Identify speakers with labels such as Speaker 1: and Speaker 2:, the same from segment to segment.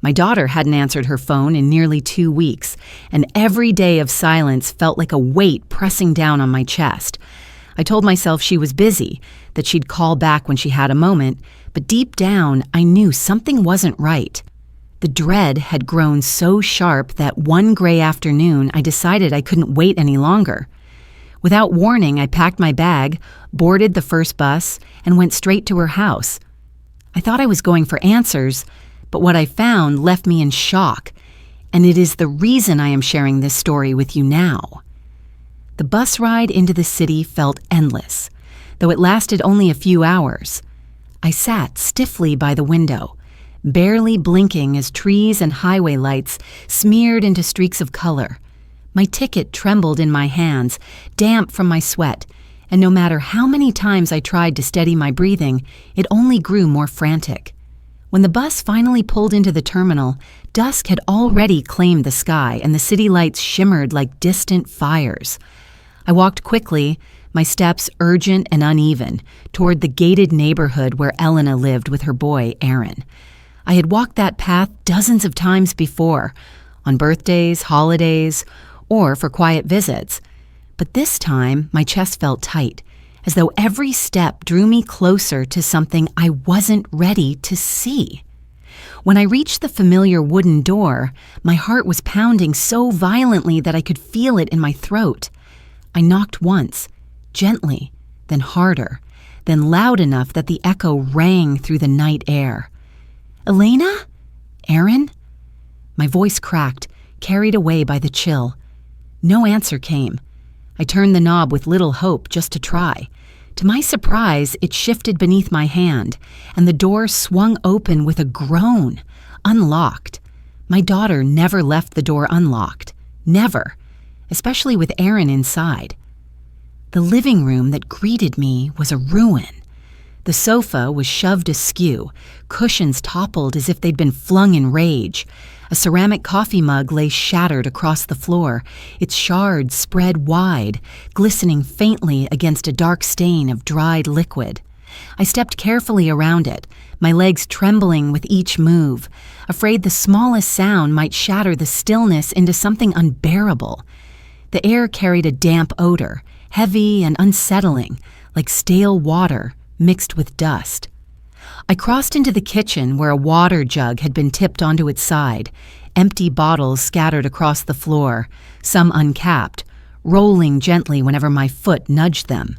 Speaker 1: My daughter hadn't answered her phone in nearly 2 weeks, and every day of silence felt like a weight pressing down on my chest. I told myself she was busy, that she'd call back when she had a moment, but deep down I knew something wasn't right. The dread had grown so sharp that one gray afternoon I decided I couldn't wait any longer. Without warning, I packed my bag, boarded the first bus, and went straight to her house. I thought I was going for answers, but what I found left me in shock, and it is the reason I am sharing this story with you now. The bus ride into the city felt endless, though it lasted only a few hours. I sat stiffly by the window, barely blinking as trees and highway lights smeared into streaks of color. My ticket trembled in my hands, damp from my sweat, and no matter how many times I tried to steady my breathing, it only grew more frantic. When the bus finally pulled into the terminal, dusk had already claimed the sky and the city lights shimmered like distant fires. I walked quickly, my steps urgent and uneven, toward the gated neighborhood where Elena lived with her boy, Aaron. I had walked that path dozens of times before, on birthdays, holidays, or for quiet visits. But this time, my chest felt tight, as though every step drew me closer to something I wasn't ready to see. When I reached the familiar wooden door, my heart was pounding so violently that I could feel it in my throat. I knocked once, gently, then harder, then loud enough that the echo rang through the night air. "Elena? Aaron?" My voice cracked, carried away by the chill. No answer came. I turned the knob with little hope just to try. To my surprise, it shifted beneath my hand, and the door swung open with a groan, unlocked. My daughter never left the door unlocked. Never. Especially with Aaron inside. The living room that greeted me was a ruin. The sofa was shoved askew, cushions toppled as if they'd been flung in rage. A ceramic coffee mug lay shattered across the floor, its shards spread wide, glistening faintly against a dark stain of dried liquid. I stepped carefully around it, my legs trembling with each move, afraid the smallest sound might shatter the stillness into something unbearable. The air carried a damp odor, heavy and unsettling, like stale water mixed with dust. I crossed into the kitchen where a water jug had been tipped onto its side, empty bottles scattered across the floor, some uncapped, rolling gently whenever my foot nudged them.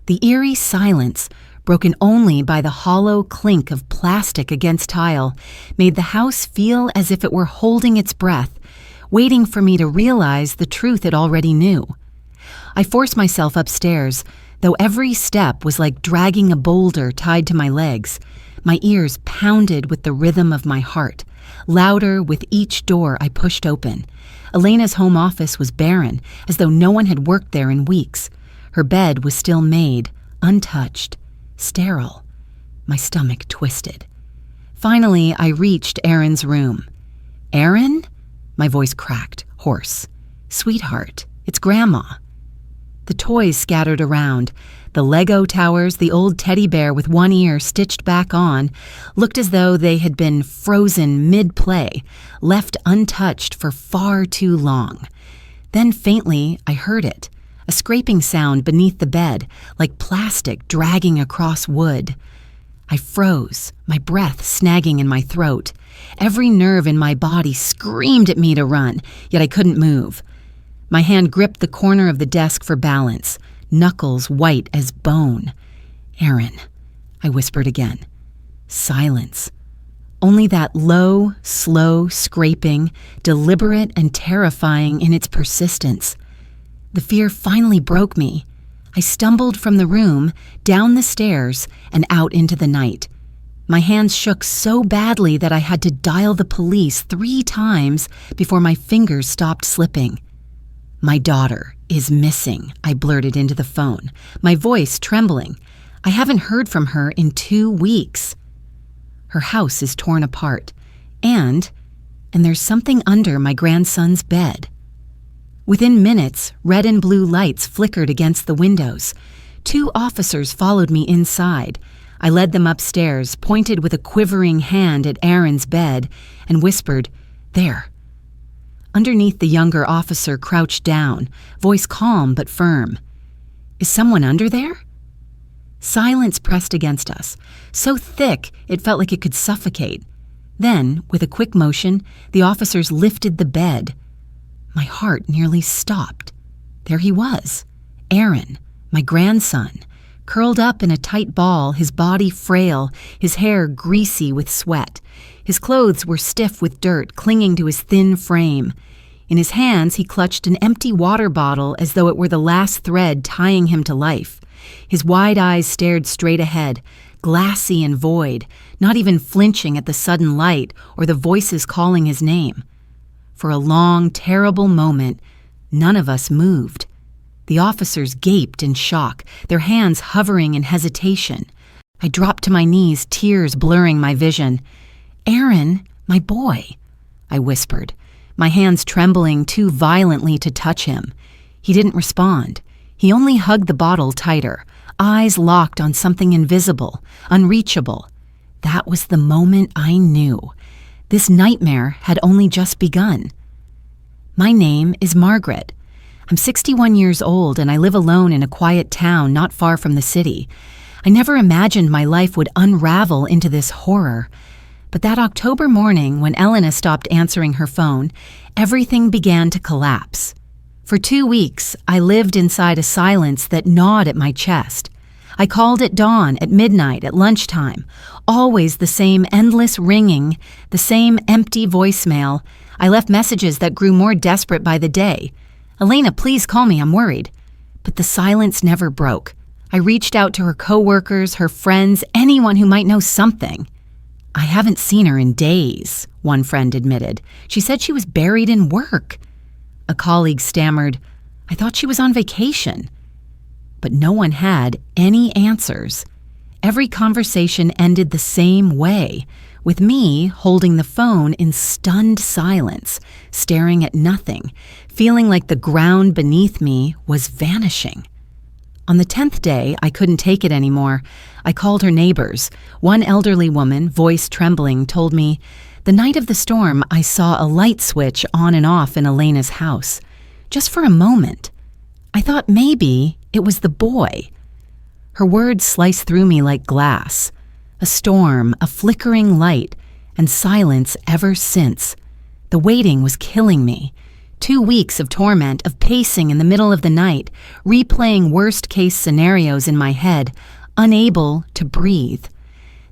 Speaker 1: The eerie silence, broken only by the hollow clink of plastic against tile, made the house feel as if it were holding its breath, waiting for me to realize the truth it already knew. I forced myself upstairs, though every step was like dragging a boulder tied to my legs. My ears pounded with the rhythm of my heart, louder with each door I pushed open. Elena's home office was barren, as though no one had worked there in weeks. Her bed was still made, untouched, sterile. My stomach twisted. Finally, I reached Aaron's room. "Aaron?" My voice cracked, hoarse. "Sweetheart, it's Grandma." The toys scattered around. The Lego towers, the old teddy bear with one ear stitched back on, looked as though they had been frozen mid-play, left untouched for far too long. Then faintly, I heard it, a scraping sound beneath the bed, like plastic dragging across wood. I froze, my breath snagging in my throat. Every nerve in my body screamed at me to run, yet I couldn't move. My hand gripped the corner of the desk for balance, knuckles white as bone. "Aaron," I whispered again. Silence. Only that low, slow scraping, deliberate and terrifying in its persistence. The fear finally broke me. I stumbled from the room, down the stairs, and out into the night. My hands shook so badly that I had to dial the police 3 times before my fingers stopped slipping. "My daughter is missing," I blurted into the phone, my voice trembling. "I haven't heard from her in 2 weeks. Her house is torn apart, and there's something under my grandson's bed." Within minutes, red and blue lights flickered against the windows. 2 officers followed me inside. I led them upstairs, pointed with a quivering hand at Aaron's bed, and whispered, "There." Underneath, the younger officer crouched down, voice calm but firm. "Is someone under there?" Silence pressed against us, so thick it felt like it could suffocate. Then, with a quick motion, the officers lifted the bed. My heart nearly stopped. There he was, Aaron, my grandson, curled up in a tight ball, his body frail, his hair greasy with sweat. His clothes were stiff with dirt clinging to his thin frame. In his hands, he clutched an empty water bottle as though it were the last thread tying him to life. His wide eyes stared straight ahead, glassy and void, not even flinching at the sudden light or the voices calling his name. For a long, terrible moment, none of us moved. The officers gaped in shock, their hands hovering in hesitation. I dropped to my knees, tears blurring my vision. "Aaron, my boy," I whispered, my hands trembling too violently to touch him. He didn't respond. He only hugged the bottle tighter, eyes locked on something invisible, unreachable. That was the moment I knew. This nightmare had only just begun. My name is Margaret. I'm 61 years old and I live alone in a quiet town not far from the city. I never imagined my life would unravel into this horror. But that October morning when Elena stopped answering her phone, everything began to collapse. For 2 weeks, I lived inside a silence that gnawed at my chest. I called at dawn, at midnight, at lunchtime. Always the same endless ringing, the same empty voicemail. I left messages that grew more desperate by the day. "Elena, please call me, I'm worried." But the silence never broke. I reached out to her coworkers, her friends, anyone who might know something. "I haven't seen her in days," one friend admitted. "She said she was buried in work." A colleague stammered, "I thought she was on vacation." But no one had any answers. Every conversation ended the same way, with me holding the phone in stunned silence, staring at nothing, feeling like the ground beneath me was vanishing. On the 10th day, I couldn't take it anymore. I called her neighbors. One elderly woman, voice trembling, told me, "The night of the storm, I saw a light switch on and off in Elena's house. Just for a moment. I thought maybe it was the boy." Her words sliced through me like glass. A storm, a flickering light, and silence ever since. The waiting was killing me. 2 weeks of torment, of pacing in the middle of the night, replaying worst-case scenarios in my head, unable to breathe.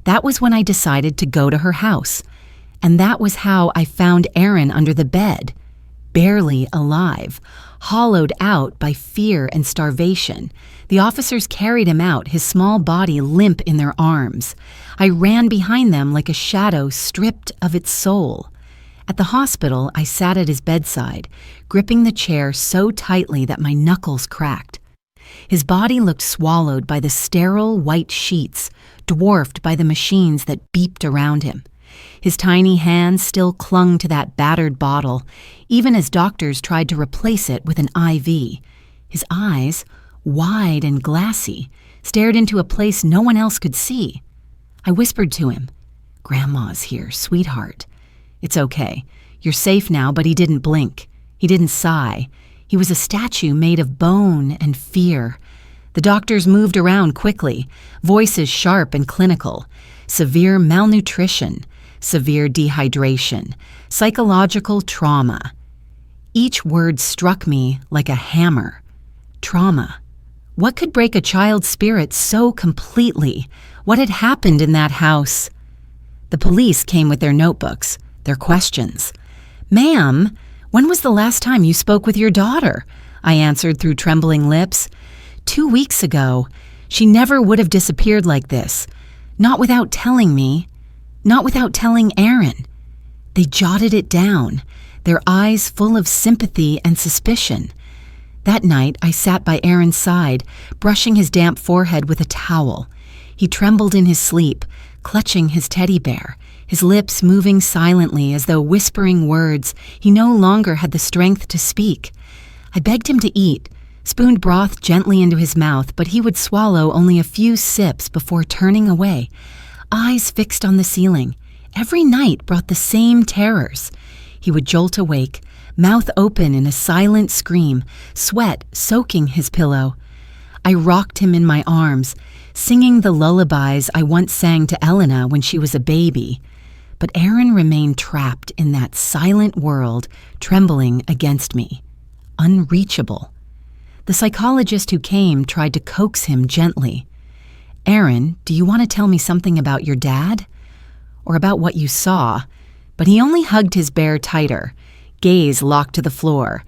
Speaker 1: That was when I decided to go to her house. And that was how I found Aaron under the bed, barely alive, hollowed out by fear and starvation. The officers carried him out, his small body limp in their arms. I ran behind them like a shadow stripped of its soul. At the hospital, I sat at his bedside, gripping the chair so tightly that my knuckles cracked. His body looked swallowed by the sterile white sheets, dwarfed by the machines that beeped around him. His tiny hands still clung to that battered bottle, even as doctors tried to replace it with an IV. His eyes, wide and glassy, stared into a place no one else could see. I whispered to him, "Grandma's here, sweetheart. It's okay. You're safe now," but he didn't blink. He didn't sigh. He was a statue made of bone and fear. The doctors moved around quickly, voices sharp and clinical. Severe malnutrition, severe dehydration, psychological trauma. Each word struck me like a hammer. Trauma. What could break a child's spirit so completely? What had happened in that house? The police came with their notebooks, their questions. "Ma'am, when was the last time you spoke with your daughter?" I answered through trembling lips. 2 weeks ago. She never would have disappeared like this. Not without telling me. Not without telling Aaron. They jotted it down, their eyes full of sympathy and suspicion. That night, I sat by Aaron's side, brushing his damp forehead with a towel. He trembled in his sleep, clutching his teddy bear, his lips moving silently as though whispering words he no longer had the strength to speak. I begged him to eat, spooned broth gently into his mouth, but he would swallow only a few sips before turning away, eyes fixed on the ceiling. Every night brought the same terrors. He would jolt awake, mouth open in a silent scream, sweat soaking his pillow. I rocked him in my arms, singing the lullabies I once sang to Elena when she was a baby. But Aaron remained trapped in that silent world, trembling against me, unreachable. The psychologist who came tried to coax him gently. "Aaron, do you want to tell me something about your dad? Or about what you saw?" But he only hugged his bear tighter, gaze locked to the floor.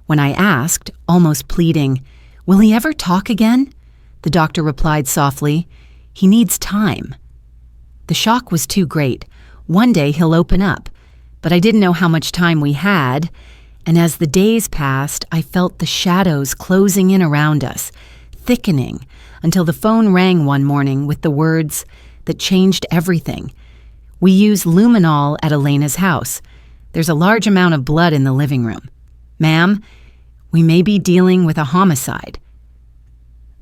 Speaker 1: When I asked, almost pleading, "Will he ever talk again?" the doctor replied softly, "He needs time." The shock was too great. One day he'll open up, but I didn't know how much time we had, and as the days passed, I felt the shadows closing in around us, thickening, until the phone rang one morning with the words that changed everything. "We use luminol at Elena's house. There's a large amount of blood in the living room. Ma'am, we may be dealing with a homicide."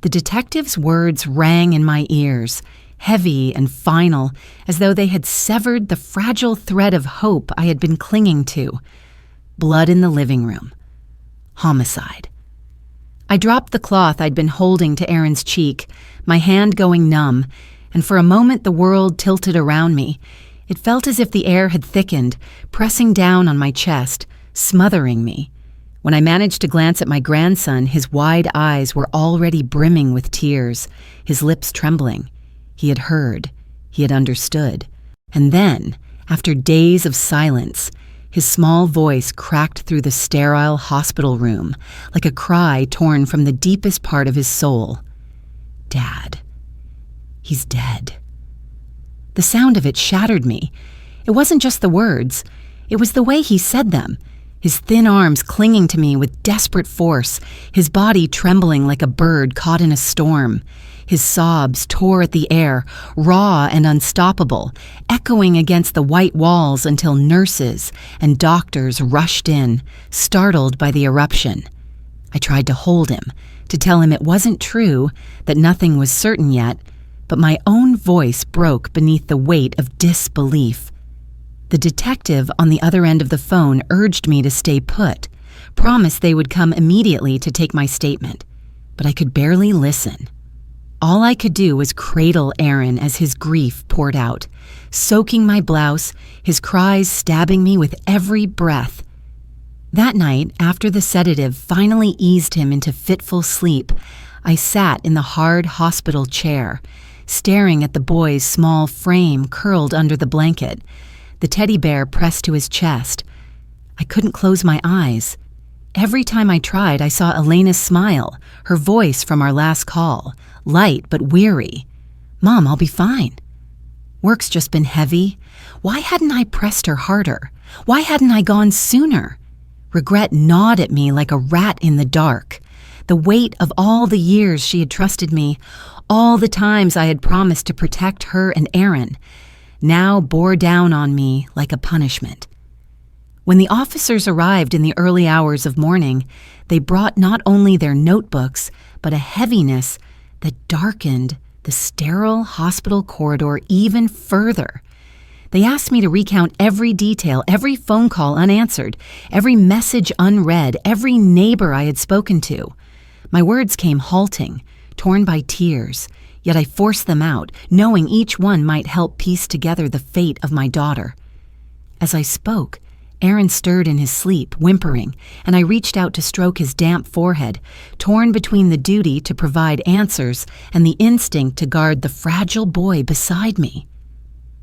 Speaker 1: The detective's words rang in my ears, heavy and final, as though they had severed the fragile thread of hope I had been clinging to. Blood in the living room. Homicide. I dropped the cloth I'd been holding to Aaron's cheek, my hand going numb, and for a moment the world tilted around me. It felt as if the air had thickened, pressing down on my chest, smothering me. When I managed to glance at my grandson, his wide eyes were already brimming with tears, his lips trembling. He had heard. He had understood. And then, after days of silence, his small voice cracked through the sterile hospital room like a cry torn from the deepest part of his soul. "Dad. He's dead." The sound of it shattered me. It wasn't just the words. It was the way he said them. His thin arms clinging to me with desperate force, his body trembling like a bird caught in a storm. His sobs tore at the air, raw and unstoppable, echoing against the white walls until nurses and doctors rushed in, startled by the eruption. I tried to hold him, to tell him it wasn't true, that nothing was certain yet, but my own voice broke beneath the weight of disbelief. The detective on the other end of the phone urged me to stay put, promised they would come immediately to take my statement, but I could barely listen. All I could do was cradle Aaron as his grief poured out, soaking my blouse, his cries stabbing me with every breath. That night, after the sedative finally eased him into fitful sleep, I sat in the hard hospital chair, staring at the boy's small frame curled under the blanket, the teddy bear pressed to his chest. I couldn't close my eyes. Every time I tried, I saw Elena's smile, her voice from our last call, light but weary. "Mom, I'll be fine." Work's just been heavy. Why hadn't I pressed her harder? Why hadn't I gone sooner? Regret gnawed at me like a rat in the dark. The weight of all the years she had trusted me, all the times I had promised to protect her and Aaron, now bore down on me like a punishment. When the officers arrived in the early hours of morning, they brought not only their notebooks, but a heaviness that darkened the sterile hospital corridor even further. They asked me to recount every detail, every phone call unanswered, every message unread, every neighbor I had spoken to. My words came halting, torn by tears, yet I forced them out, knowing each one might help piece together the fate of my daughter. As I spoke, Aaron stirred in his sleep, whimpering, and I reached out to stroke his damp forehead, torn between the duty to provide answers and the instinct to guard the fragile boy beside me.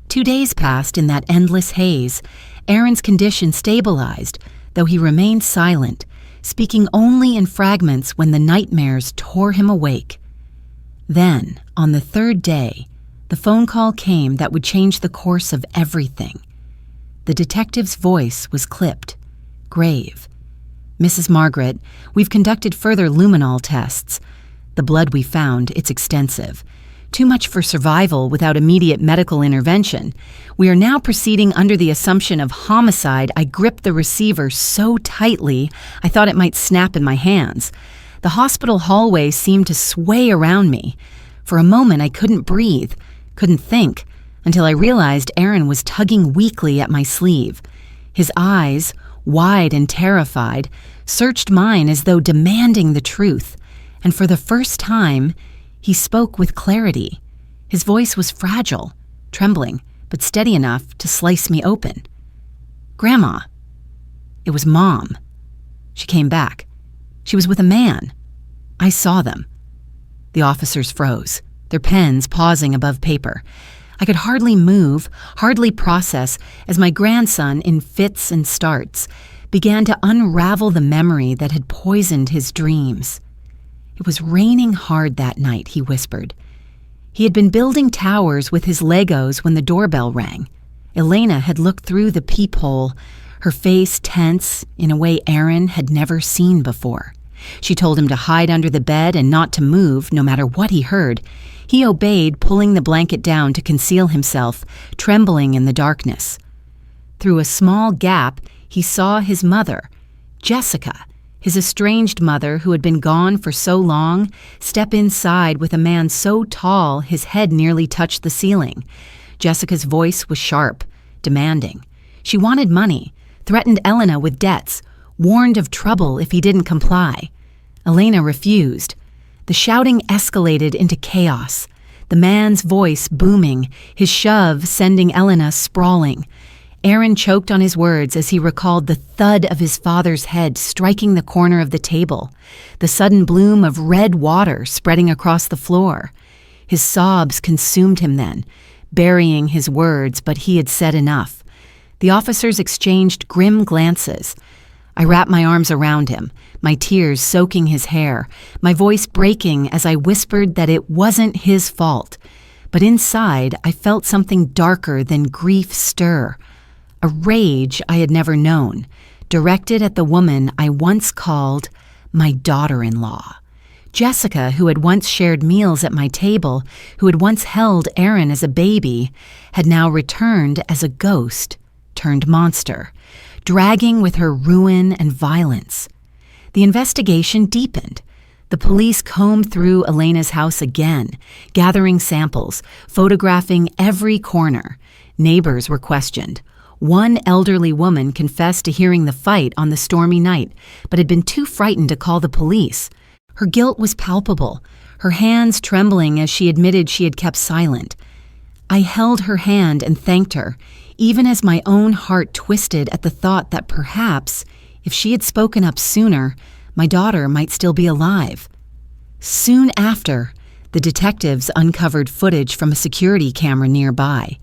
Speaker 1: 2 days passed in that endless haze. Aaron's condition stabilized, though he remained silent, speaking only in fragments when the nightmares tore him awake. Then, on the 3rd day, the phone call came that would change the course of everything. The detective's voice was clipped, grave. "Mrs. Margaret, we've conducted further luminol tests. The blood we found, it's extensive. Too much for survival without immediate medical intervention. We are now proceeding under the assumption of homicide." I gripped the receiver so tightly I thought it might snap in my hands. The hospital hallway seemed to sway around me. For a moment, I couldn't breathe, couldn't think, until I realized Aaron was tugging weakly at my sleeve. His eyes, wide and terrified, searched mine as though demanding the truth, and for the first time, he spoke with clarity. His voice was fragile, trembling, but steady enough to slice me open. "Grandma." It was Mom. She came back. She was with a man. I saw them. The officers froze, their pens pausing above paper. I could hardly move, hardly process, as my grandson, in fits and starts, began to unravel the memory that had poisoned his dreams. "It was raining hard that night," he whispered. He had been building towers with his Legos when the doorbell rang. Elena had looked through the peephole, her face tense in a way Aaron had never seen before. She told him to hide under the bed and not to move, no matter what he heard. He obeyed, pulling the blanket down to conceal himself, trembling in the darkness. Through a small gap, he saw his mother, Jessica, his estranged mother who had been gone for so long, step inside with a man so tall his head nearly touched the ceiling. Jessica's voice was sharp, demanding. She wanted money, threatened Elena with debts, warned of trouble if he didn't comply. Elena refused. The shouting escalated into chaos, the man's voice booming, his shove sending Elena sprawling. Aaron choked on his words as he recalled the thud of his father's head striking the corner of the table, the sudden bloom of red water spreading across the floor. His sobs consumed him then, burying his words, but he had said enough. The officers exchanged grim glances. I wrapped my arms around him, my tears soaking his hair, my voice breaking as I whispered that it wasn't his fault. But inside, I felt something darker than grief stir, a rage I had never known, directed at the woman I once called my daughter-in-law. Jessica, who had once shared meals at my table, who had once held Aaron as a baby, had now returned as a ghost turned monster, dragging with her ruin and violence. The investigation deepened. The police combed through Elena's house again, gathering samples, photographing every corner. Neighbors were questioned. One elderly woman confessed to hearing the fight on the stormy night, but had been too frightened to call the police. Her guilt was palpable, her hands trembling as she admitted she had kept silent. I held her hand and thanked her, even as my own heart twisted at the thought that perhaps, if she had spoken up sooner, my daughter might still be alive. Soon after, the detectives uncovered footage from a security camera nearby.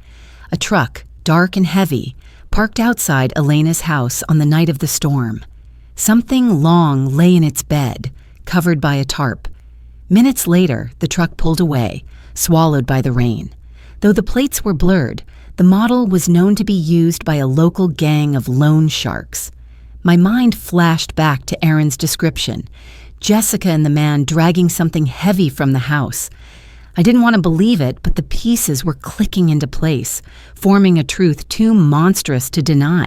Speaker 1: A truck, dark and heavy, parked outside Elena's house on the night of the storm. Something long lay in its bed, covered by a tarp. Minutes later, the truck pulled away, swallowed by the rain. Though the plates were blurred, the model was known to be used by a local gang of loan sharks. My mind flashed back to Aaron's description, Jessica and the man dragging something heavy from the house. I didn't want to believe it, but the pieces were clicking into place, forming a truth too monstrous to deny.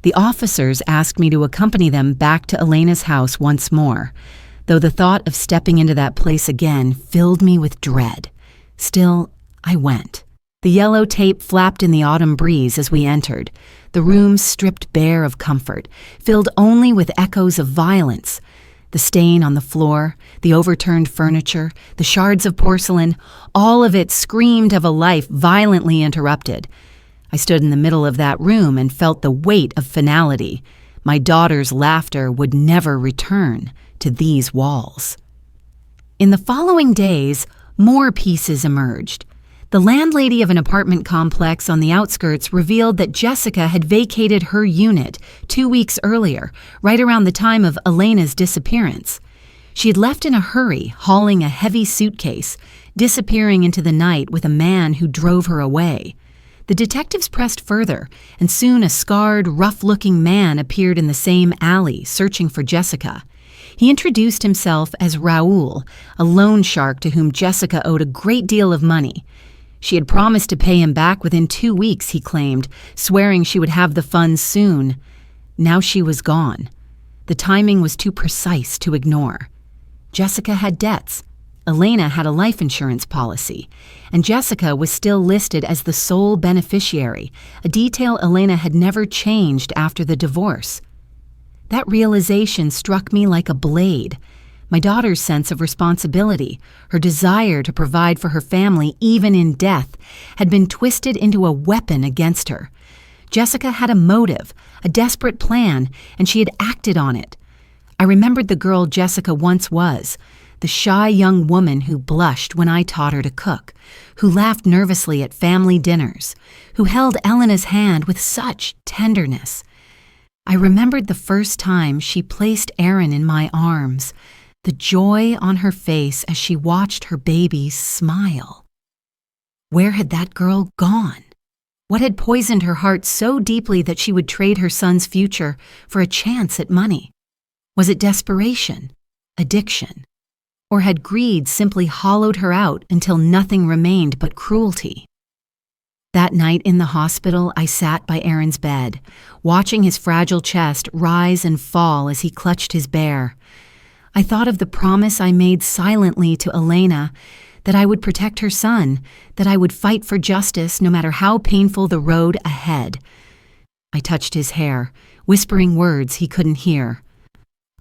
Speaker 1: The officers asked me to accompany them back to Elena's house once more, though the thought of stepping into that place again filled me with dread. Still, I went. The yellow tape flapped in the autumn breeze as we entered, the room stripped bare of comfort, filled only with echoes of violence. The stain on the floor, the overturned furniture, the shards of porcelain, all of it screamed of a life violently interrupted. I stood in the middle of that room and felt the weight of finality. My daughter's laughter would never return to these walls. In the following days, more pieces emerged. The landlady of an apartment complex on the outskirts revealed that Jessica had vacated her unit 2 weeks earlier, right around the time of Elena's disappearance. She had left in a hurry, hauling a heavy suitcase, disappearing into the night with a man who drove her away. The detectives pressed further, and soon a scarred, rough-looking man appeared in the same alley, searching for Jessica. He introduced himself as Raoul, a loan shark to whom Jessica owed a great deal of money. She had promised to pay him back within 2 weeks, he claimed, swearing she would have the funds soon. Now she was gone. The timing was too precise to ignore. Jessica had debts. Elena had a life insurance policy, and Jessica was still listed as the sole beneficiary, a detail Elena had never changed after the divorce. That realization struck me like a blade. My daughter's sense of responsibility, her desire to provide for her family even in death, had been twisted into a weapon against her. Jessica had a motive, a desperate plan, and she had acted on it. I remembered the girl Jessica once was, the shy young woman who blushed when I taught her to cook, who laughed nervously at family dinners, who held Elena's hand with such tenderness. I remembered the first time she placed Aaron in my arms, the joy on her face as she watched her baby smile. Where had that girl gone? What had poisoned her heart so deeply that she would trade her son's future for a chance at money? Was it desperation, addiction? Or had greed simply hollowed her out until nothing remained but cruelty? That night in the hospital, I sat by Aaron's bed, watching his fragile chest rise and fall as he clutched his bear. I thought of the promise I made silently to Elena, that I would protect her son, that I would fight for justice no matter how painful the road ahead. I touched his hair, whispering words he couldn't hear.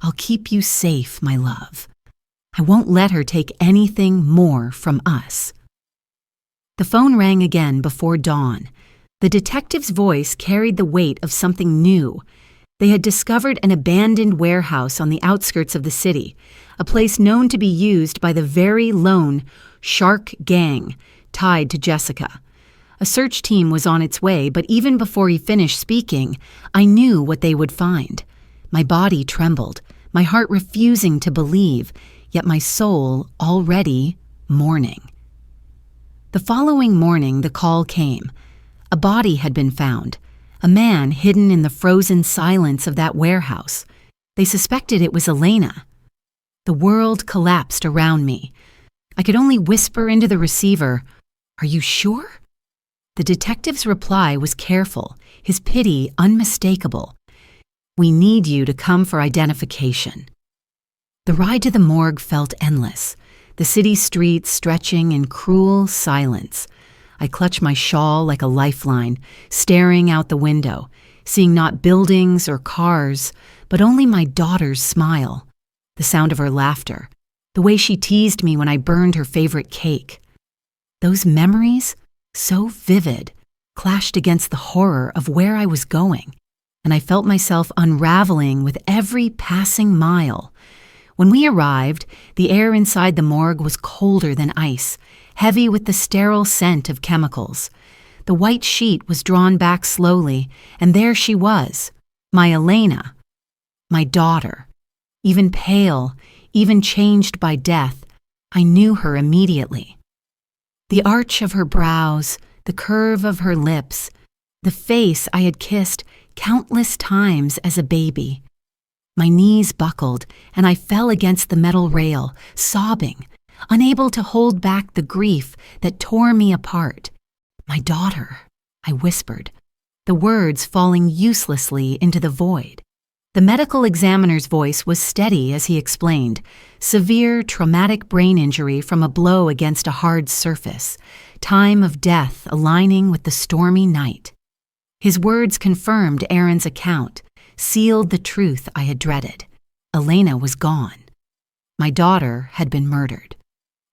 Speaker 1: "I'll keep you safe, my love. I won't let her take anything more from us." The phone rang again before dawn. The detective's voice carried the weight of something new. They had discovered an abandoned warehouse on the outskirts of the city, a place known to be used by the very lone Shark Gang tied to Jessica. A search team was on its way, but even before he finished speaking, I knew what they would find. My body trembled, my heart refusing to believe, yet my soul already mourning. The following morning, the call came. A body had been found, a man hidden in the frozen silence of that warehouse. They suspected it was Elena. The world collapsed around me. I could only whisper into the receiver, "Are you sure?" The detective's reply was careful, his pity unmistakable. "We need you to come for identification." The ride to the morgue felt endless, the city streets stretching in cruel silence. I clutched my shawl like a lifeline, staring out the window, seeing not buildings or cars, but only my daughter's smile, the sound of her laughter, the way she teased me when I burned her favorite cake. Those memories, so vivid, clashed against the horror of where I was going, and I felt myself unraveling with every passing mile. When we arrived, the air inside the morgue was colder than ice, heavy with the sterile scent of chemicals. The white sheet was drawn back slowly, and there she was, my Elena, my daughter. Even pale, even changed by death, I knew her immediately. The arch of her brows, the curve of her lips, the face I had kissed countless times as a baby. My knees buckled, and I fell against the metal rail, sobbing, unable to hold back the grief that tore me apart. "My daughter," I whispered, the words falling uselessly into the void. The medical examiner's voice was steady as he explained, severe traumatic brain injury from a blow against a hard surface, time of death aligning with the stormy night. His words confirmed Aaron's account, sealed the truth I had dreaded. Elena was gone. My daughter had been murdered.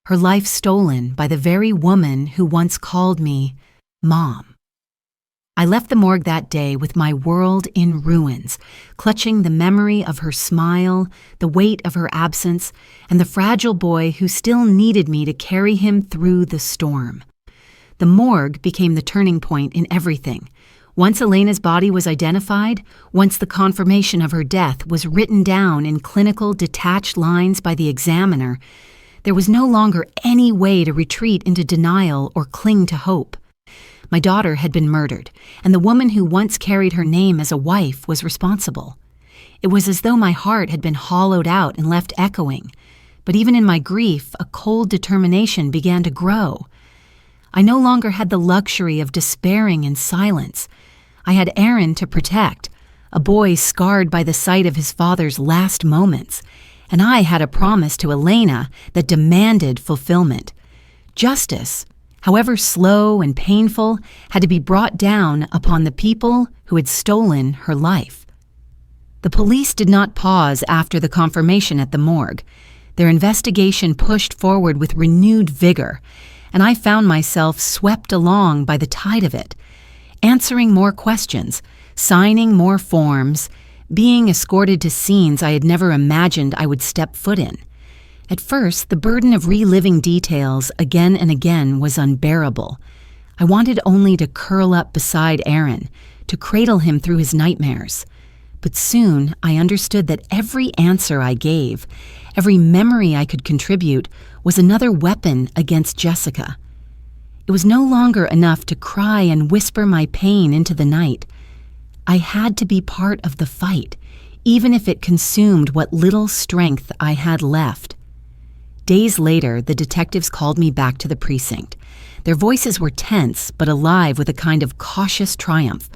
Speaker 1: Her life stolen by the very woman who once called me Mom. I left the morgue that day with my world in ruins, clutching the memory of her smile, the weight of her absence, and the fragile boy who still needed me to carry him through the storm. The morgue became the turning point in everything. Once Elena's body was identified, once the confirmation of her death was written down in clinical detached lines by the examiner, there was no longer any way to retreat into denial or cling to hope. My daughter had been murdered, and the woman who once carried her name as a wife was responsible. It was as though my heart had been hollowed out and left echoing, but even in my grief, a cold determination began to grow. I no longer had the luxury of despairing in silence. I had Aaron to protect, a boy scarred by the sight of his father's last moments, and I had a promise to Elena that demanded fulfillment. Justice, however slow and painful, had to be brought down upon the people who had stolen her life. The police did not pause after the confirmation at the morgue. Their investigation pushed forward with renewed vigor, and I found myself swept along by the tide of it, answering more questions, signing more forms, being escorted to scenes I had never imagined I would step foot in. At first, the burden of reliving details again and again was unbearable. I wanted only to curl up beside Aaron, to cradle him through his nightmares. But soon I understood that every answer I gave, every memory I could contribute, was another weapon against Jessica. It was no longer enough to cry and whisper my pain into the night. I had to be part of the fight, even if it consumed what little strength I had left. Days later, the detectives called me back to the precinct. Their voices were tense, but alive with a kind of cautious triumph.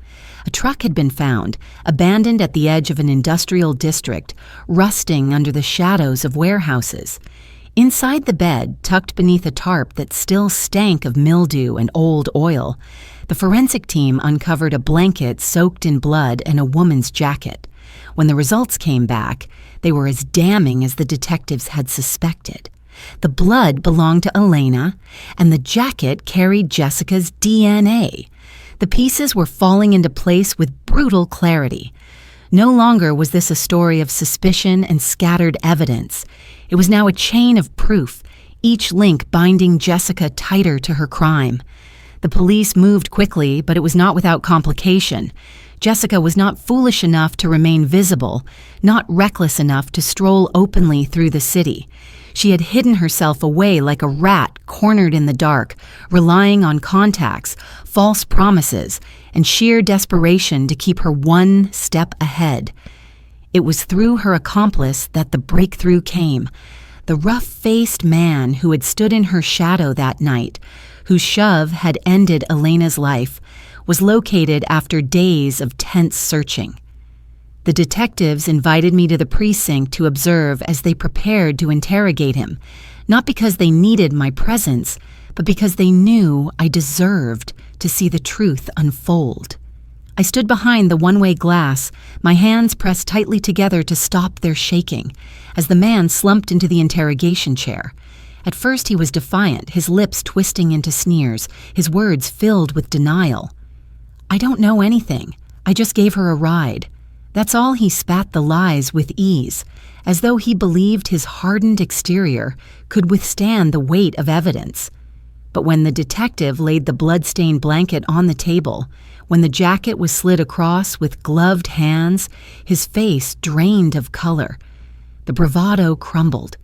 Speaker 1: A truck had been found, abandoned at the edge of an industrial district, rusting under the shadows of warehouses. Inside the bed, tucked beneath a tarp that still stank of mildew and old oil, the forensic team uncovered a blanket soaked in blood and a woman's jacket. When the results came back, they were as damning as the detectives had suspected. The blood belonged to Elena, and the jacket carried Jessica's DNA. The pieces were falling into place with brutal clarity. No longer was this a story of suspicion and scattered evidence. It was now a chain of proof, each link binding Jessica tighter to her crime. The police moved quickly, but it was not without complication. Jessica was not foolish enough to remain visible, not reckless enough to stroll openly through the city. She had hidden herself away like a rat cornered in the dark, relying on contacts, false promises, and sheer desperation to keep her one step ahead. It was through her accomplice that the breakthrough came. The rough-faced man who had stood in her shadow that night, whose shove had ended Elena's life, was located after days of tense searching. The detectives invited me to the precinct to observe as they prepared to interrogate him, not because they needed my presence, but because they knew I deserved to see the truth unfold. I stood behind the one-way glass, my hands pressed tightly together to stop their shaking, as the man slumped into the interrogation chair. At first he was defiant, his lips twisting into sneers, his words filled with denial. "I don't know anything. I just gave her a ride." That's all. He spat the lies with ease, as though he believed his hardened exterior could withstand the weight of evidence. But when the detective laid the blood-stained blanket on the table, when the jacket was slid across with gloved hands, his face drained of color. The bravado crumbled.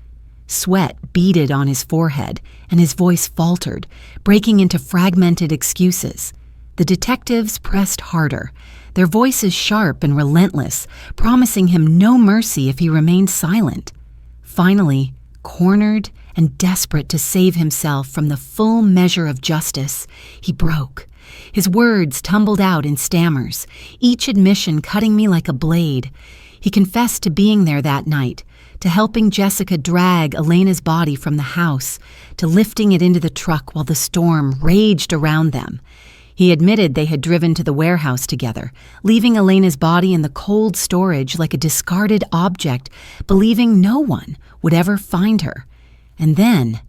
Speaker 1: Sweat beaded on his forehead, and his voice faltered, breaking into fragmented excuses. The detectives pressed harder, their voices sharp and relentless, promising him no mercy if he remained silent. Finally, cornered and desperate to save himself from the full measure of justice, he broke. His words tumbled out in stammers, each admission cutting me like a blade. He confessed to being there that night, to helping Jessica drag Elena's body from the house, to lifting it into the truck while the storm raged around them. He admitted they had driven to the warehouse together, leaving Elena's body in the cold storage like a discarded object, believing no one would ever find her. And then,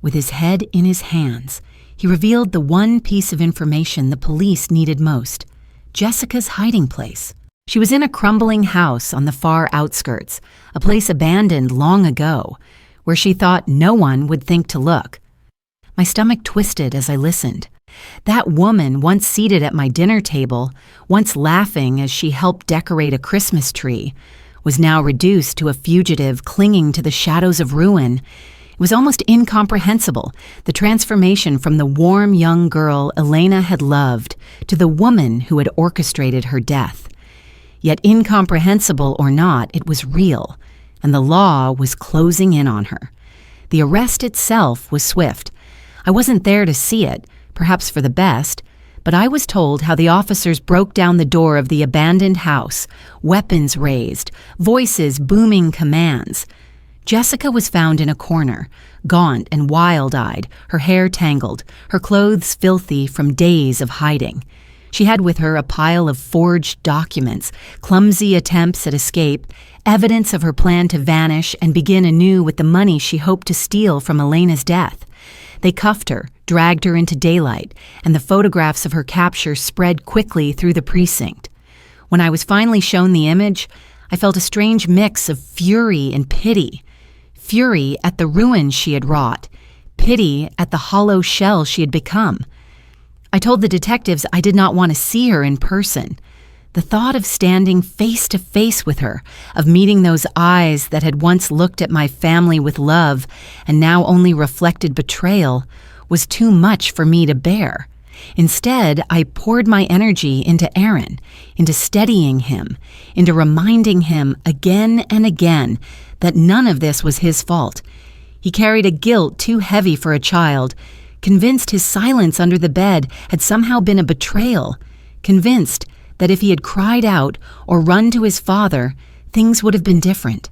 Speaker 1: with his head in his hands, he revealed the one piece of information the police needed most: Jessica's hiding place. She was in a crumbling house on the far outskirts, a place abandoned long ago, where she thought no one would think to look. My stomach twisted as I listened. That woman, once seated at my dinner table, once laughing as she helped decorate a Christmas tree, was now reduced to a fugitive clinging to the shadows of ruin. It was almost incomprehensible, the transformation from the warm young girl Elena had loved to the woman who had orchestrated her death. Yet incomprehensible or not, it was real, and the law was closing in on her. The arrest itself was swift. I wasn't there to see it, perhaps for the best, but I was told how the officers broke down the door of the abandoned house, weapons raised, voices booming commands. Jessica was found in a corner, gaunt and wild-eyed, her hair tangled, her clothes filthy from days of hiding. She had with her a pile of forged documents, clumsy attempts at escape, evidence of her plan to vanish and begin anew with the money she hoped to steal from Elena's death. They cuffed her, dragged her into daylight, and the photographs of her capture spread quickly through the precinct. When I was finally shown the image, I felt a strange mix of fury and pity. Fury at the ruin she had wrought, pity at the hollow shell she had become. I told the detectives I did not want to see her in person. The thought of standing face to face with her, of meeting those eyes that had once looked at my family with love and now only reflected betrayal, was too much for me to bear. Instead, I poured my energy into Aaron, into steadying him, into reminding him again and again that none of this was his fault. He carried a guilt too heavy for a child, convinced his silence under the bed had somehow been a betrayal, convinced that if he had cried out or run to his father, things would have been different.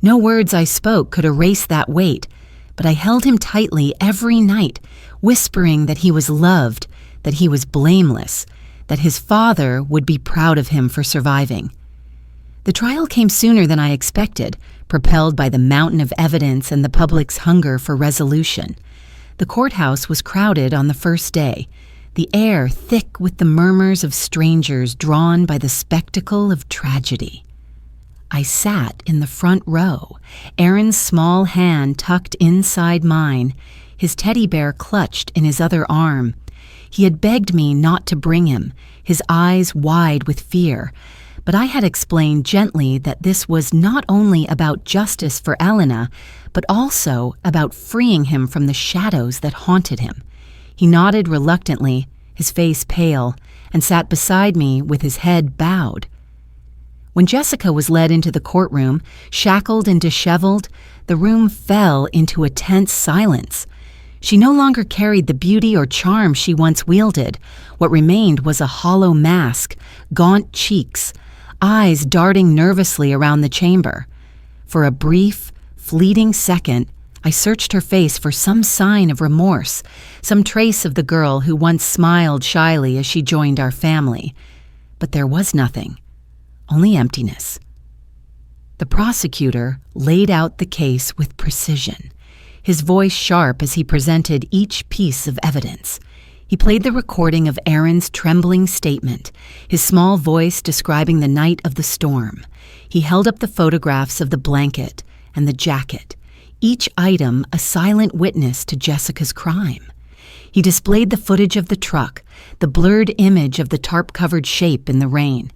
Speaker 1: No words I spoke could erase that weight, but I held him tightly every night, whispering that he was loved, that he was blameless, that his father would be proud of him for surviving. The trial came sooner than I expected, propelled by the mountain of evidence and the public's hunger for resolution. The courthouse was crowded on the first day, the air thick with the murmurs of strangers drawn by the spectacle of tragedy. I sat in the front row, Aaron's small hand tucked inside mine, his teddy bear clutched in his other arm. He had begged me not to bring him, his eyes wide with fear, but I had explained gently that this was not only about justice for Elena, but also about freeing him from the shadows that haunted him. He nodded reluctantly, his face pale, and sat beside me with his head bowed. When Jessica was led into the courtroom, shackled and disheveled, the room fell into a tense silence. She no longer carried the beauty or charm she once wielded. What remained was a hollow mask, gaunt cheeks, eyes darting nervously around the chamber. For a brief, fleeting second, I searched her face for some sign of remorse, some trace of the girl who once smiled shyly as she joined our family. But there was nothing, only emptiness. The prosecutor laid out the case with precision, his voice sharp as he presented each piece of evidence. He played the recording of Aaron's trembling statement, his small voice describing the night of the storm. He held up the photographs of the blanket and the jacket, each item a silent witness to Jessica's crime. He displayed the footage of the truck, the blurred image of the tarp-covered shape in the rain.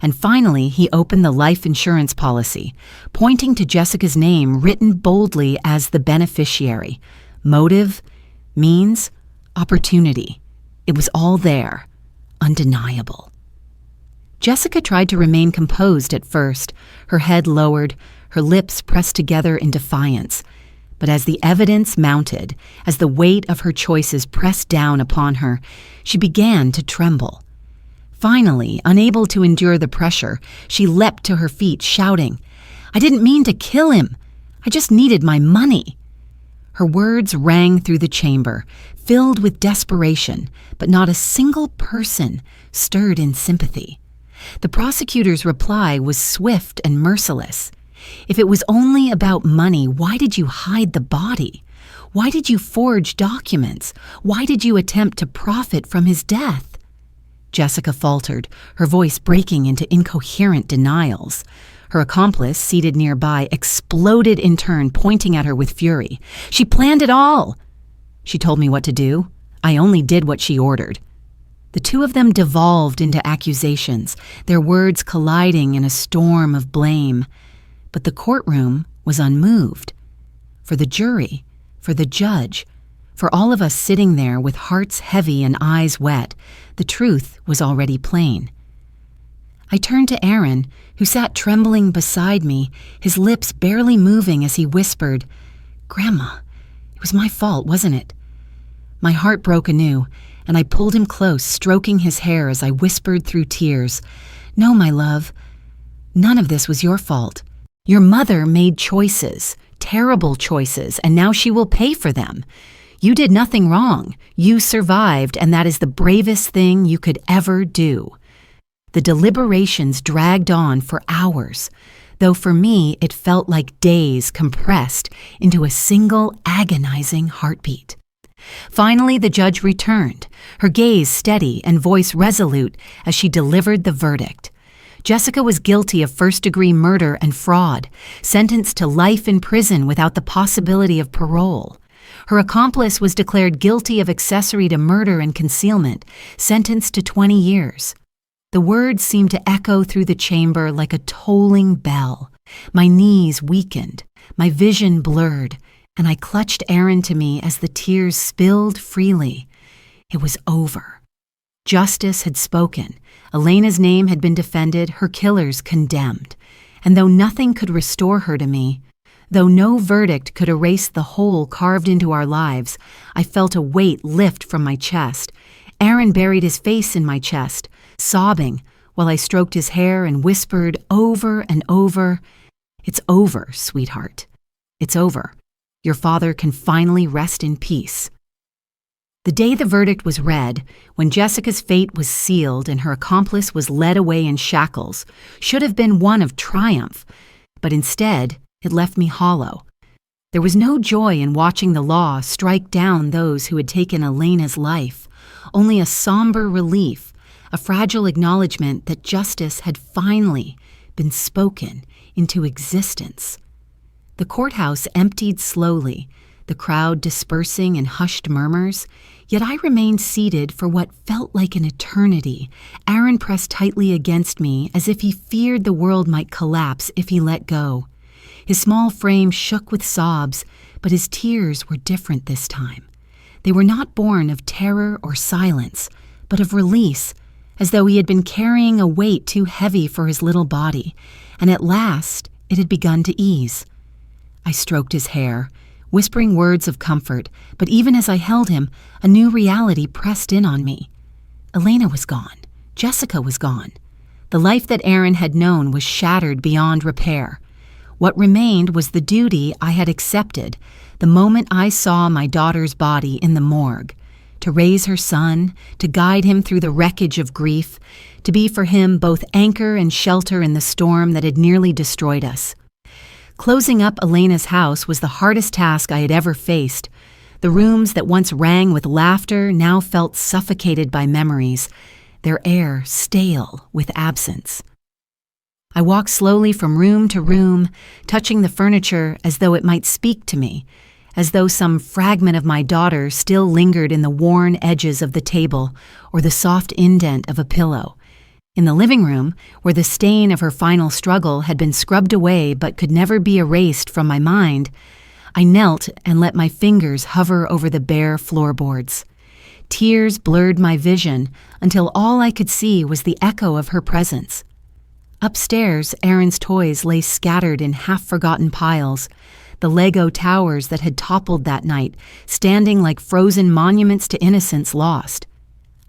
Speaker 1: And finally, he opened the life insurance policy, pointing to Jessica's name written boldly as the beneficiary. Motive, means, opportunity. It was all there, undeniable. Jessica tried to remain composed at first, her head lowered, her lips pressed together in defiance. But as the evidence mounted, as the weight of her choices pressed down upon her, she began to tremble. Finally, unable to endure the pressure, she leapt to her feet, shouting, "I didn't mean to kill him. I just needed my money." Her words rang through the chamber, filled with desperation, but not a single person stirred in sympathy. The prosecutor's reply was swift and merciless. If it was only about money, why did you hide the body? Why did you forge documents? Why did you attempt to profit from his death? Jessica faltered, her voice breaking into incoherent denials. Her accomplice, seated nearby, exploded in turn, pointing at her with fury. "She planned it all!" She told me what to do. I only did what she ordered. The two of them devolved into accusations, their words colliding in a storm of blame. But the courtroom was unmoved. For the jury, for the judge, for all of us sitting there with hearts heavy and eyes wet, the truth was already plain. I turned to Aaron, who sat trembling beside me, his lips barely moving as he whispered, "Grandma, it was my fault, wasn't it?" My heart broke anew, and I pulled him close, stroking his hair as I whispered through tears, "No, my love, none of this was your fault. Your mother made choices, terrible choices, and now she will pay for them. You did nothing wrong. You survived, and that is the bravest thing you could ever do." The deliberations dragged on for hours, though for me it felt like days compressed into a single agonizing heartbeat. Finally, the judge returned, her gaze steady and voice resolute as she delivered the verdict. Jessica was guilty of first-degree murder and fraud, sentenced to life in prison without the possibility of parole. Her accomplice was declared guilty of accessory to murder and concealment, sentenced to 20 years. The words seemed to echo through the chamber like a tolling bell. My knees weakened, my vision blurred, and I clutched Aaron to me as the tears spilled freely. It was over. Justice had spoken. Elena's name had been defended, her killers condemned. And though nothing could restore her to me, though no verdict could erase the hole carved into our lives, I felt a weight lift from my chest. Aaron buried his face in my chest, sobbing, while I stroked his hair and whispered over and over, "It's over, sweetheart. It's over. Your father can finally rest in peace." The day the verdict was read, when Jessica's fate was sealed and her accomplice was led away in shackles, should have been one of triumph, but instead it left me hollow. There was no joy in watching the law strike down those who had taken Elena's life, only a somber relief, a fragile acknowledgement that justice had finally been spoken into existence. The courthouse emptied slowly, the crowd dispersing in hushed murmurs, yet I remained seated for what felt like an eternity. Aaron pressed tightly against me as if he feared the world might collapse if he let go. His small frame shook with sobs, but his tears were different this time. They were not born of terror or silence, but of release, as though he had been carrying a weight too heavy for his little body, and at last it had begun to ease. I stroked his hair, whispering words of comfort, but even as I held him, a new reality pressed in on me. Elena was gone. Jessica was gone. The life that Aaron had known was shattered beyond repair. What remained was the duty I had accepted the moment I saw my daughter's body in the morgue, to raise her son, to guide him through the wreckage of grief, to be for him both anchor and shelter in the storm that had nearly destroyed us. Closing up Elena's house was the hardest task I had ever faced. The rooms that once rang with laughter now felt suffocated by memories, their air stale with absence. I walked slowly from room to room, touching the furniture as though it might speak to me, as though some fragment of my daughter still lingered in the worn edges of the table or the soft indent of a pillow. In the living room, where the stain of her final struggle had been scrubbed away but could never be erased from my mind, I knelt and let my fingers hover over the bare floorboards. Tears blurred my vision until all I could see was the echo of her presence. Upstairs, Aaron's toys lay scattered in half-forgotten piles, the Lego towers that had toppled that night, standing like frozen monuments to innocence lost.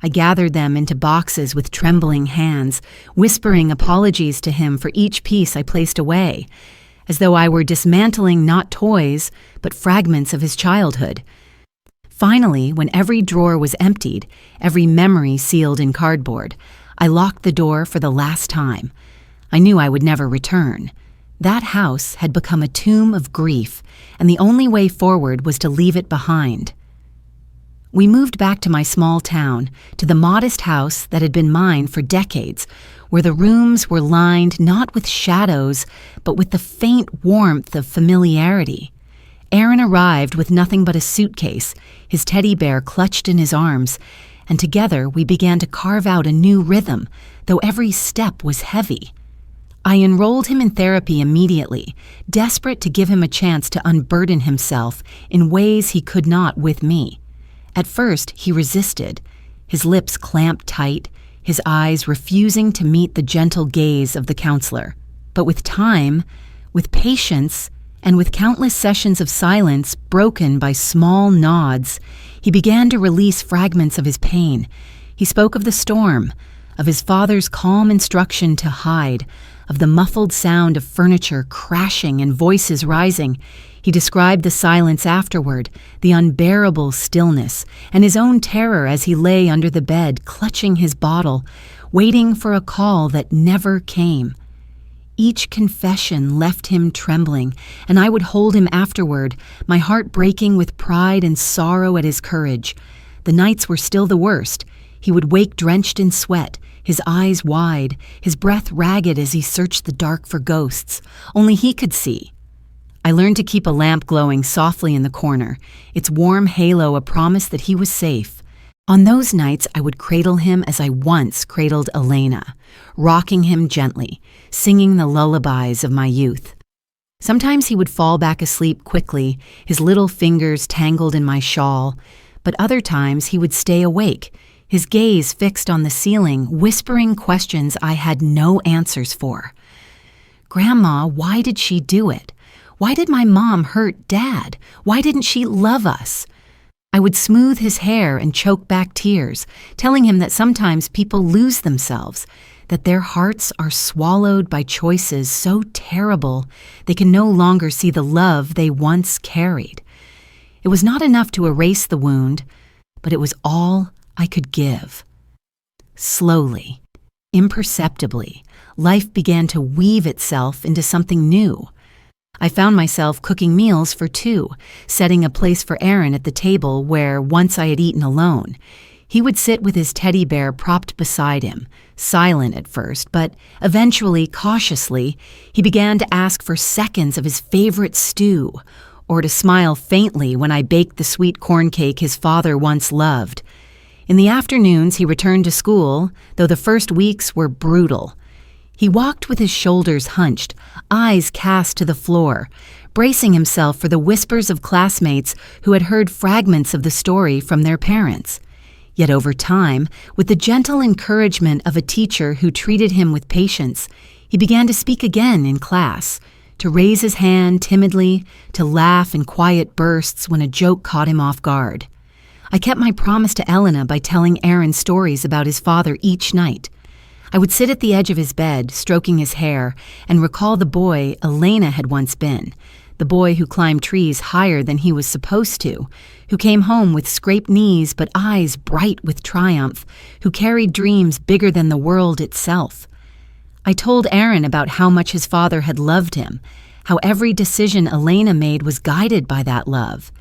Speaker 1: I gathered them into boxes with trembling hands, whispering apologies to him for each piece I placed away, as though I were dismantling not toys, but fragments of his childhood. Finally, when every drawer was emptied, every memory sealed in cardboard, I locked the door for the last time. I knew I would never return. That house had become a tomb of grief, and the only way forward was to leave it behind. We moved back to my small town, to the modest house that had been mine for decades, where the rooms were lined not with shadows, but with the faint warmth of familiarity. Aaron arrived with nothing but a suitcase, his teddy bear clutched in his arms, and together we began to carve out a new rhythm, though every step was heavy. I enrolled him in therapy immediately, desperate to give him a chance to unburden himself in ways he could not with me. At first, he resisted, his lips clamped tight, his eyes refusing to meet the gentle gaze of the counselor. But with time, with patience, and with countless sessions of silence broken by small nods, he began to release fragments of his pain. He spoke of the storm, of his father's calm instruction to hide, of the muffled sound of furniture crashing and voices rising. He described the silence afterward, the unbearable stillness, and his own terror as he lay under the bed, clutching his bottle, waiting for a call that never came. Each confession left him trembling, and I would hold him afterward, my heart breaking with pride and sorrow at his courage. The nights were still the worst. He would wake drenched in sweat, his eyes wide, his breath ragged as he searched the dark for ghosts. Only he could see. I learned to keep a lamp glowing softly in the corner, its warm halo a promise that he was safe. On those nights, I would cradle him as I once cradled Elena, rocking him gently, singing the lullabies of my youth. Sometimes he would fall back asleep quickly, his little fingers tangled in my shawl, but other times he would stay awake, his gaze fixed on the ceiling, whispering questions I had no answers for. "Grandma, why did she do it? Why did my mom hurt Dad? Why didn't she love us?" I would smooth his hair and choke back tears, telling him that sometimes people lose themselves, that their hearts are swallowed by choices so terrible they can no longer see the love they once carried. It was not enough to erase the wound, but it was all I could give. Slowly, imperceptibly, life began to weave itself into something new. I found myself cooking meals for two, setting a place for Aaron at the table where once I had eaten alone. He would sit with his teddy bear propped beside him, silent at first, but eventually, cautiously, he began to ask for seconds of his favorite stew, or to smile faintly when I baked the sweet corn cake his father once loved. In the afternoons, he returned to school, though the first weeks were brutal. He walked with his shoulders hunched, eyes cast to the floor, bracing himself for the whispers of classmates who had heard fragments of the story from their parents. Yet over time, with the gentle encouragement of a teacher who treated him with patience, he began to speak again in class, to raise his hand timidly, to laugh in quiet bursts when a joke caught him off guard. I kept my promise to Elena by telling Aaron stories about his father each night. I would sit at the edge of his bed, stroking his hair, and recall the boy Elena had once been, the boy who climbed trees higher than he was supposed to, who came home with scraped knees but eyes bright with triumph, who carried dreams bigger than the world itself. I told Aaron about how much his father had loved him, how every decision Elena made was guided by that love,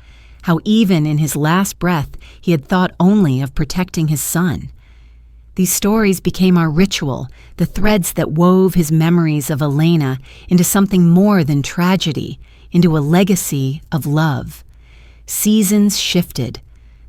Speaker 1: how even in his last breath he had thought only of protecting his son. These stories became our ritual, the threads that wove his memories of Elena into something more than tragedy, into a legacy of love. Seasons shifted.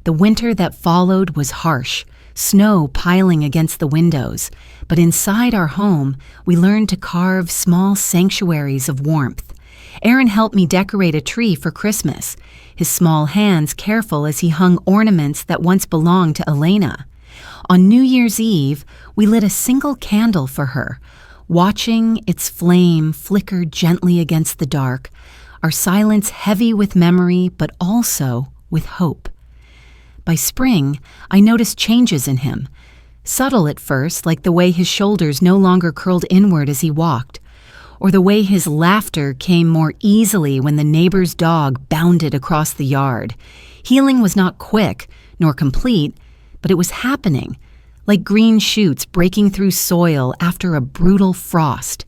Speaker 1: The winter that followed was harsh, snow piling against the windows, but inside our home, we learned to carve small sanctuaries of warmth. Aaron helped me decorate a tree for Christmas, his small hands careful as he hung ornaments that once belonged to Elena. On New Year's Eve, we lit a single candle for her, watching its flame flicker gently against the dark, our silence heavy with memory but also with hope. By spring, I noticed changes in him, subtle at first, like the way his shoulders no longer curled inward as he walked, or the way his laughter came more easily when the neighbor's dog bounded across the yard. Healing was not quick nor complete, but it was happening, like green shoots breaking through soil after a brutal frost.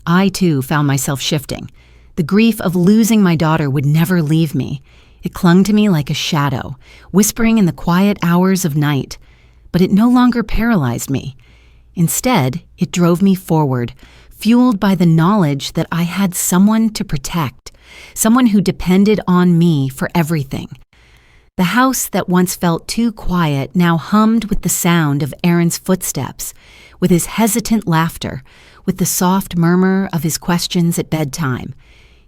Speaker 1: I, too, found myself shifting. The grief of losing my daughter would never leave me. It clung to me like a shadow, whispering in the quiet hours of night. But it no longer paralyzed me. Instead, it drove me forward, fueled by the knowledge that I had someone to protect, someone who depended on me for everything. The house that once felt too quiet now hummed with the sound of Aaron's footsteps, with his hesitant laughter, with the soft murmur of his questions at bedtime.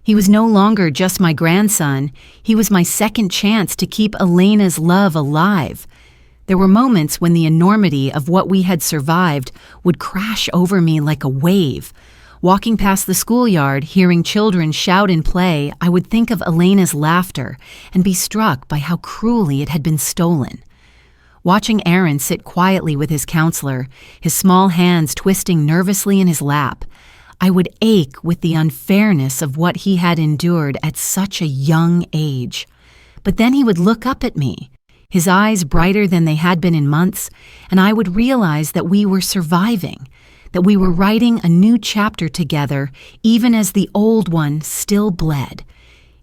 Speaker 1: He was no longer just my grandson, he was my second chance to keep Elena's love alive. There were moments when the enormity of what we had survived would crash over me like a wave. Walking past the schoolyard, hearing children shout and play, I would think of Elena's laughter and be struck by how cruelly it had been stolen. Watching Aaron sit quietly with his counselor, his small hands twisting nervously in his lap, I would ache with the unfairness of what he had endured at such a young age. But then he would look up at me, his eyes brighter than they had been in months, and I would realize that we were surviving, that we were writing a new chapter together, even as the old one still bled.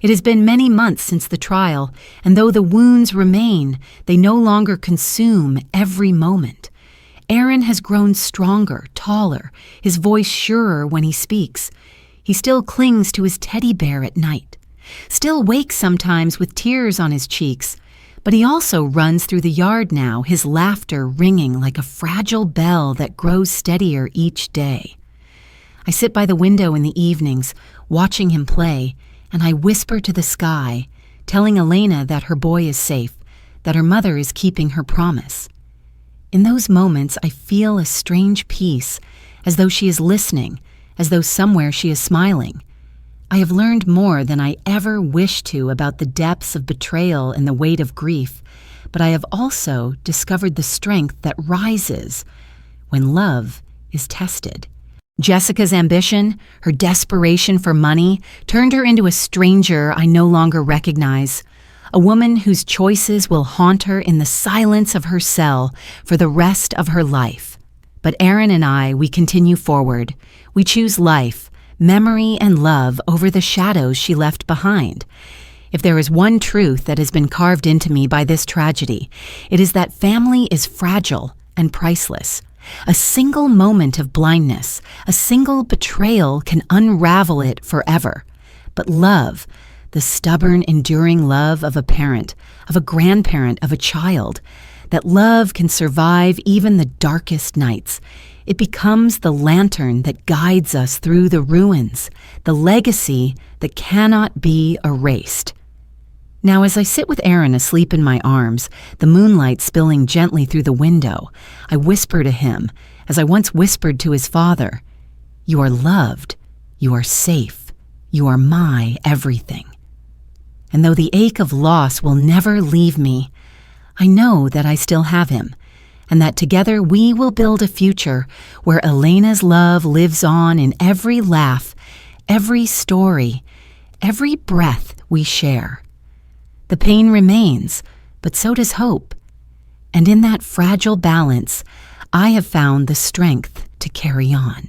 Speaker 1: It has been many months since the trial, and though the wounds remain, they no longer consume every moment. Aaron has grown stronger, taller, his voice surer when he speaks. He still clings to his teddy bear at night, still wakes sometimes with tears on his cheeks, but he also runs through the yard now, his laughter ringing like a fragile bell that grows steadier each day. I sit by the window in the evenings, watching him play, and I whisper to the sky, telling Elena that her boy is safe, that her mother is keeping her promise. In those moments, I feel a strange peace, as though she is listening, as though somewhere she is smiling. I have learned more than I ever wished to about the depths of betrayal and the weight of grief, but I have also discovered the strength that rises when love is tested. Jessica's ambition, her desperation for money, turned her into a stranger I no longer recognize. A woman whose choices will haunt her in the silence of her cell for the rest of her life. But Aaron and I, we continue forward. We choose life, memory, and love over the shadows she left behind. If there is one truth that has been carved into me by this tragedy, it is that family is fragile and priceless. A single moment of blindness, a single betrayal can unravel it forever. But love, the stubborn, enduring love of a parent, of a grandparent, of a child, that love can survive even the darkest nights. It becomes the lantern that guides us through the ruins, the legacy that cannot be erased. Now, as I sit with Aaron asleep in my arms, the moonlight spilling gently through the window, I whisper to him, as I once whispered to his father, "You are loved, you are safe, you are my everything." And though the ache of loss will never leave me, I know that I still have him, and that together we will build a future where Elena's love lives on in every laugh, every story, every breath we share. The pain remains, but so does hope. And in that fragile balance, I have found the strength to carry on.